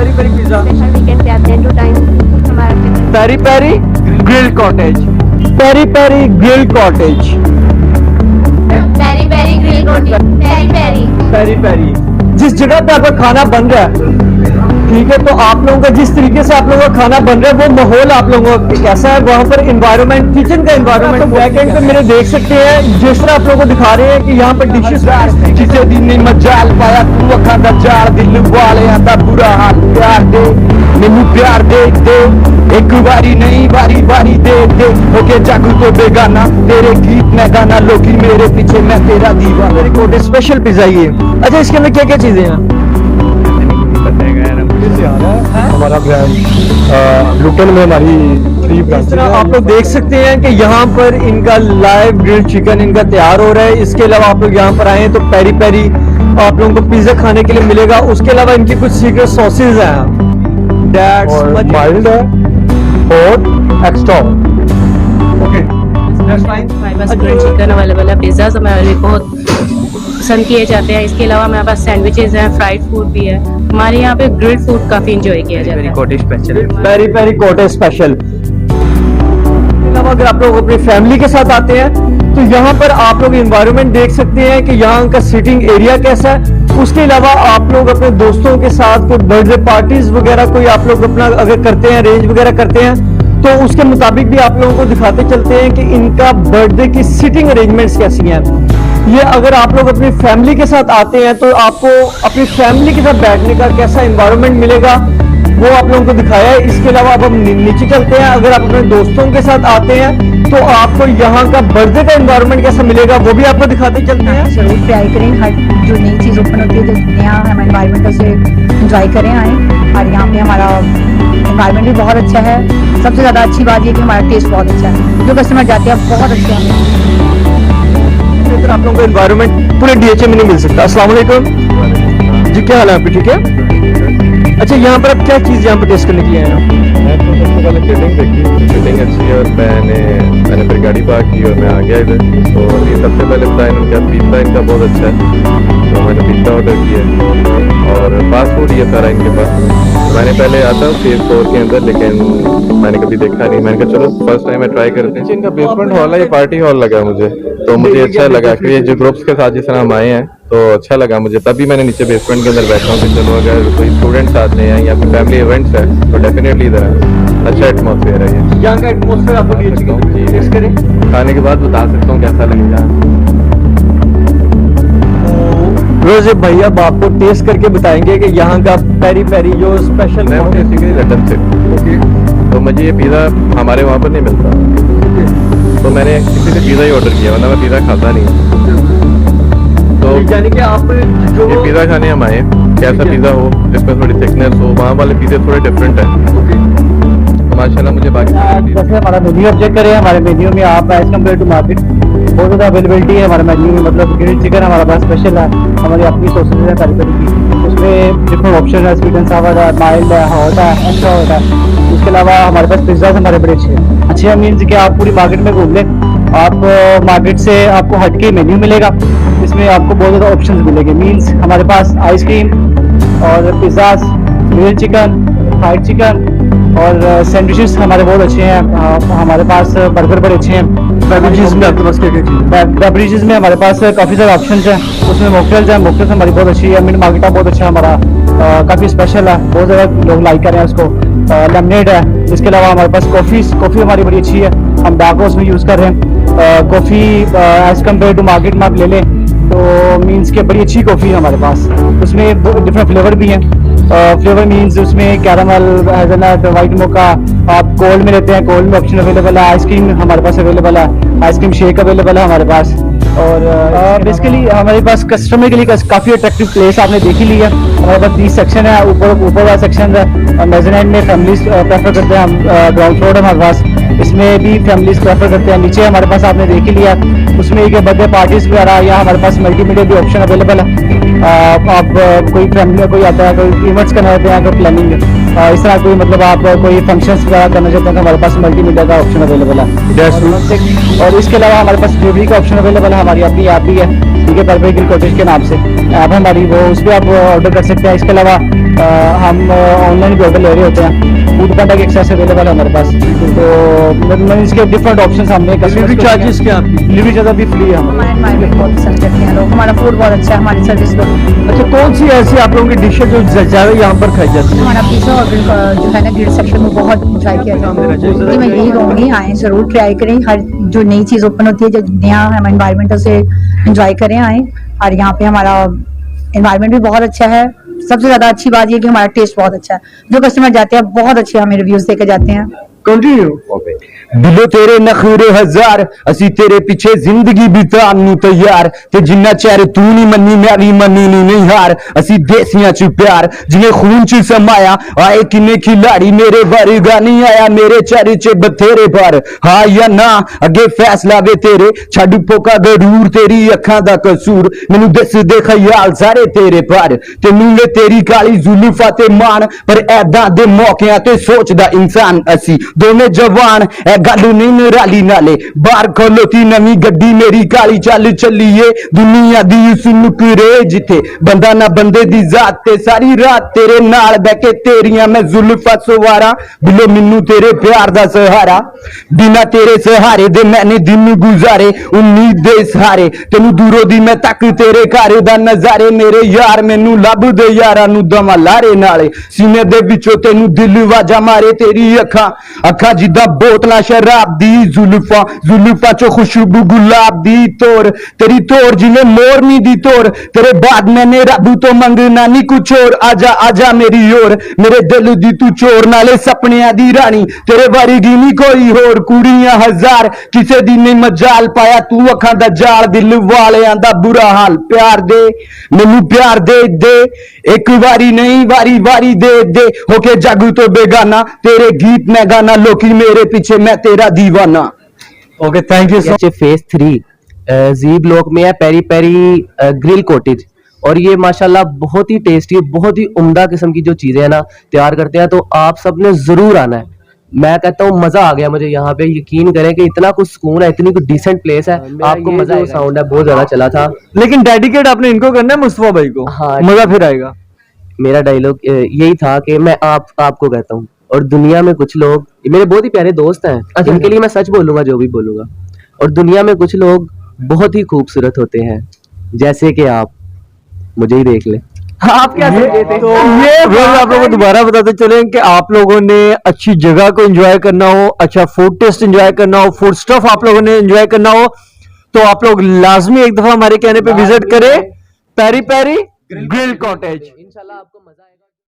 Peri peri pizza, special weekend पे आते हैं टू टाइम हमारा peri peri grill cottage, peri peri grill cottage, peri peri grill रोटी, peri peri peri peri. जिस जगह पे आपका खाना बन रहा है, ठीक है, तो आप लोगों का जिस तरीके से आप लोगों का खाना बन रहा है वो माहौल आप लोगों का कैसा है, वहाँ पर इन्वायरमेंट, किचन का इन्वायरमेंट, बैक एंड पे मेरे देख सकते हैं जिस तरह आप लोगों को दिखा रहे हैं कि यहाँ पर डिशेस जिसे दिन नहीं मजाल पाया तू अखा दा जार दिल वाले आंदा बुरा हाल प्यार दे मैनू प्यार दे दे एक बारी नहीं बारी बारी दे दे ओके जागू तो बेगाना तेरे गीत मैं गाना लोगी मेरे पीछे मैं तेरा दीवाना। मेरी कोटे स्पेशल पिज्जा ये। अच्छा, इसके अंदर क्या क्या चीजें हैं? हमारा ब्रांड लुटन में हमारी 3 इस ब्रांच तरह आप लोग देख सकते हैं कि यहाँ पर इनका लाइव ग्रिल्ड चिकन इनका तैयार हो रहा है। इसके अलावा आप लोग यहाँ पर आए हैं तो पेरी पेरी आप लोगों को पिज्जा खाने के लिए मिलेगा। उसके अलावा इनकी कुछ सीक्रेट सॉसेज हैं, और माइल्ड है और एक्स्ट्रा। ओके, हमारे पास ग्रिल्ड चिकन अवेलेबल है, पिज्ज़ाज हमारे बहुत पसंद किए जाते हैं। इसके अलावा हमारे पास सैंडविचेज हैं, फ्राइड फूड भी है। हमारे यहाँ पे ग्रिल्ड फूड काफी इंजॉय किया जाता है। कोटे स्पेशल, पेरी पेरी कोटे स्पेशल। इसके अलावा अगर आप लोग अपनी फैमिली के साथ आते हैं तो यहाँ पर आप लोग एनवायरनमेंट देख सकते हैं कि यहाँ का सिटिंग एरिया कैसा है। उसके अलावा आप लोग अपने दोस्तों के साथ कोई बर्थडे पार्टीज वगैरह कोई आप लोग अपना अगर करते हैं, अरेंज वगैरह करते हैं, तो उसके मुताबिक भी आप लोगों को दिखाते चलते हैं कि इनका बर्थडे की सिटिंग अरेंजमेंट्स कैसी हैं। ये अगर आप लोग अपनी फैमिली के साथ आते हैं तो आपको अपनी फैमिली के साथ बैठने का कैसा एनवायरनमेंट मिलेगा वो आप लोगों को दिखाया है। इसके अलावा अब हम नीचे चलते हैं। अगर आप अपने दोस्तों के साथ आते हैं तो आपको यहाँ का बर्थडे का एनवायरनमेंट कैसा मिलेगा वो भी आपको दिखाते चलते हैं। जरूर ट्राई करें, हर जो नई चीज़ ओपन होती है तो नया हम एनवायरनमेंट उसे इंजॉय करें आए। और यहाँ पे हमारा एनवायरनमेंट भी बहुत अच्छा है। सबसे ज़्यादा अच्छी बात ये कि हमारा टेस्ट बहुत अच्छा है, जो कस्टमर जाते हैं बहुत अच्छे हैं। आप लोगों को एनवायरनमेंट पूरे डीएचए में नहीं मिल सकता। अस्सलाम वालेकुम जी, क्या हाल है आपकी? ठीक है। अच्छा, यहाँ पर आप क्या चीज़ यहाँ पर टेस्ट करने के लिए आए हैं? मैं तो सबसे पहले फिटिंग देखी, फिटिंग अच्छी है और मैंने फिर गाड़ी पार्क की और मैं आ गया इधर। तो ये सबसे पहले बताया इनका पिज्ज़ा इनका बहुत अच्छा है, तो मैंने पिज्ज़ा ऑर्डर किया और फास्ट फूड ये सारा इनके पास। मैंने पहले आता हूँ फेज 4 के अंदर, लेकिन मैंने कभी देखा नहीं। मैंने कहा चलो फर्स्ट टाइम मैं ट्राई करते हैं। इनका बेसमेंट हॉल है, ये पार्टी हॉल लगा मुझे, तो मुझे अच्छा लगा कि ये जो ग्रुप्स के साथ जिस तरह हम आए हैं तो अच्छा लगा मुझे। तभी मैंने नीचे बेसमेंट के अंदर बैठा हूँ कि चलो अगर कोई स्टूडेंट साथ में है या फिर फैमिली इवेंट्स है तो डेफिनेटली इधर है। अच्छा एटमॉस्फेयर है ये। यहाँ का एटमॉस्फेयर आपको टेस्ट करें, खाने के बाद बता सकता हूँ कैसा लगेगा। रोजे भाई अब आपको टेस्ट करके बताएंगे कि यहाँ का पेरी पेरी जो स्पेशल मैं हूँ बेसिकली लंदन से, तो मुझे ये पिज़्ज़ा हमारे वहाँ पर नहीं मिलता, तो मैंने किसी से पिज़्ज़ा ही ऑर्डर किया, वरना मैं पिज़्ज़ा खाता नहीं। तो यानी कि आप जो ये पिज़्ज़ा खाने हम आए, कैसा पिज़्ज़ा हो जिसमें थोड़ी थिकनेस हो, वहाँ वाले पिज़्ज़े थोड़े डिफरेंट हैं। तो माशाल्लाह मुझे बाकी जैसे हमारा मेन्यू अब चेक करें, हमारे मेन्यू में आप एज कम्पेयर टू मार्केट बहुत ज़्यादा अवेलेबिलिटी है हमारे मेन्यू में। मतलब ग्रिल्ड चिकन हमारा पास स्पेशल है, हमारी अपनी सॉसेज है पेरी पेरी की, उसमें डिफरेंट ऑप्शन है, स्वीट एंड सावर है, माइल्ड है, हॉट है, एक्स्ट्रा हॉट है। उसके अलावा हमारे पास पिज्ज़ाज हमारे बड़े अच्छे हैं। मीन्स कि आप पूरी मार्केट में घूम लें, आप मार्केट से आपको हट के मेन्यू मिलेगा, इसमें आपको बहुत ज़्यादा ऑप्शन मिलेंगे। मीन्स हमारे पास आइसक्रीम और pizzas, grilled chicken, fried chicken और सैंडविचेस हमारे बहुत अच्छे हैं। हमारे पास बर्गर बड़े अच्छे हैं। बेवरेजेस में आपके पास क्या क्या चीज़ है? बेवरेजेस में हमारे पास काफ़ी सारे ऑप्शंस हैं, उसमें मॉकटेल्स हैं। मॉकटेल्स हमारी बहुत अच्छी है। मिंट मार्केटा बहुत अच्छा हमारा, काफ़ी स्पेशल है, बहुत ज़्यादा लोग लाइक कर रहे हैं उसको। लेमनेड है। इसके अलावा हमारे पास कॉफ़ी हमारी बड़ी अच्छी है, हम डार्क रोस्ट में यूज़ कर रहे हैं। Coffee as compare to market में आप ले लें तो मीन्स के बड़ी अच्छी कॉफ़ी है हमारे पास। उसमें डिफरेंट फ्लेवर भी हैं। फ्लेवर मीन्स उसमें कैरामल, हेज़लनट, वाइट मोका, आप कोल्ड में लेते हैं, कोल्ड में ऑप्शन अवेलेबल है। आइसक्रीम हमारे पास अवेलेबल है, आइसक्रीम शेक अवेलेबल है हमारे पास। और बेसिकली हमारे पास कस्टमर के लिए काफ़ी अट्रैक्टिव प्लेस आपने देख ही लिया। हमारे पास 30 सेक्शन है, ऊपर वाला सेक्शन है और मेजरमेंट में फैमिलीज प्रेफर करते हैं हम। ग्राउंड फ्लोर है हमारे पास, इसमें भी फैमिलीज प्रेफर करते हैं। नीचे हमारे पास आपने देख ही लिया, उसमें एक बर्थडे पार्टीज वगैरह या हमारे पास मल्टीमीडिया भी ऑप्शन अवेलेबल है। आप कोई फैमिली कोई आता है, कोई इवेंट्स करना चाहते हैं, कोई प्लानिंग इस तरह कोई मतलब आप कोई फंक्शंस वगैरह करना चाहते हैं तो हमारे पास मल्टीमीडिया का ऑप्शन अवेलेबल है। और इसके अलावा हमारे पास डिलीवरी का ऑप्शन अवेलेबल है। हमारी अपनी ऐप भी है, ठीक है, परफेक्ट ग्रिल कॉटेज के नाम से ऐप है हमारी, वो उस पर आप ऑर्डर कर सकते हैं। इसके अलावा हम ऑनलाइन भी ऑर्डर ले रहे होते हैं, फूड पांडा की एक्सेस अवेलेबल है हमारे पास, तो मतलब इसके डिफरेंट ऑप्शन हमने डिलीवरी चार्जेस क्या आपकी? डिलीवरी चार्ज भी फ्री है हमारा। हमारा एनवायरमेंट बहुत पसंद करते हैं लोग, हमारा फूड बहुत अच्छा है, हमारी सर्विस लोग। अच्छा, कौन सी ऐसी आप लोगों की डिशेज जो ज्यादा यहाँ पर खाई जाती है? हमारा पिज्जा और जो है ना ग्रिल सेक्शन में बहुत ट्राई किया जाता है। जी, मैं यही कहूँगी आए जरूर ट्राई करें, हर जो नई चीज ओपन होती है, जो नया हम एनवायरमेंट उसे एंजॉय करें आए। और यहाँ पे हमारा एनवायरमेंट भी बहुत अच्छा है। सबसे ज्यादा अच्छी बात ये कि हमारा टेस्ट बहुत अच्छा है, जो कस्टमर जाते हैं बहुत अच्छे हमें रिव्यूज देकर जाते हैं। कंटिन्यू। दिलो तेरे नखरे हजार, असी तेरे पीछे जिंदगी बितान नू तैयार, ते जिन्ना चेहरे तू नहीं मन्नी मैं भी मन्नी नहीं हार। असी देसियां च प्यार जिन्हें खून च समाया, आए किन्ने खिलाड़ी मेरे वर्गा नहीं आया, मेरे चेहरे च बथेरे पर हाँ या ना अगे फैसला वे तेरे, छड्ड पोका गरूर तेरी अखां दा कसूर, मैनू दस दे ख्याल सारे तेरे पर, तेनू वे तेरी काली जुल्फा ते मान, पर ऐदां दे मौकिਆਂ ते सोचदा इंसान असी दोने जवान ए गल नहीं निराली नाले, बाहर खोलोती नवी गड्डी मेरी काली चल चलीए, दुनिया दी उस नुकरे जिथे बंदा ना बंदे दी जात ते सारी रात तेरे नाल बह के तेरियां मैं जुल्फा सवारा, बिलो मिन्नू तेरे प्यार दा सहारा, बिना तेरे सहारे दे मैंने दिन गुजारे, उम्मीद दे सहारे तेनू दूरों दी मैं तक तेरे घर दा नजारे, मेरे यार मैनू लभ दे यारां नू दवा लारे नाले, सीने दे विचों तेनू दिल वाजा मारे तेरी अखां अखां जिद्दां बोतलां शराब दी, जुल्फा जुल्फा चो खुशबू गुलाब दी तोर, तेरी तोर जिवें मोरनी दी तोर, तेरे बाद मैंने रब तो मंगना नहीं कुछ और, आजा आजा मेरी ओर, मेरे दिल दी तू चोर नाले सपनियां दी रानी, तेरे वर्गी नहीं कोई होर, कुड़ियां हजार किसे दी नहीं मजाल पाया, तू अखां दा जाल दिल वालियां दा बुरा हाल, प्यार दे मैनू प्यार दे दे, एक वारी नहीं वारी वारी दे दे, होके जग तो बेगाना तेरे गीत मैं गाना, लोकी मेरे पीछे मैं तेरा दीवाना। Okay, thank you so phase 3 G block में है पेरी पेरी ग्रिल कॉटेज, और ये माशाल्लाह बहुत ही टेस्टी, बहुत ही उम्दा किस्म की जो चीजें हैं ना तैयार करते हैं, तो आप सब ने जरूर आना है। मैं कहता हूँ मजा आ गया मुझे यहाँ पे, यकीन करें कि इतना कुछ सुकून है, इतनी कुछ डिसेंट प्लेस है, आपको मजा आएगा। साउंड है बहुत ज्यादा चला था, लेकिन डेडिकेट आपने इनको करना है मुस्तफा भाई को। हाँ, मजा फिर आएगा। मेरा डायलॉग यही था कि मैं आपको कहता हूँ, और दुनिया में कुछ लोग मेरे बहुत ही प्यारे दोस्त हैं, अच्छा, इनके लिए मैं सच बोलूंगा जो भी बोलूंगा, और दुनिया में कुछ लोग बहुत ही खूबसूरत होते हैं, जैसे कि आप मुझे ही देख ले। आप क्या समझे थे? तो ये बात आप लोगों को दोबारा बताते चले कि आप लोगों ने अच्छी जगह को एंजॉय करना हो, अच्छा फूड टेस्ट एंजॉय करना हो, फूड स्टफ आप लोगों ने एंजॉय करना हो, तो आप लोग लाजमी एक दफा हमारे कहने पे विजिट करें पेरी पेरी ग्रिल कॉटेज। इंशाल्लाह आपको मजा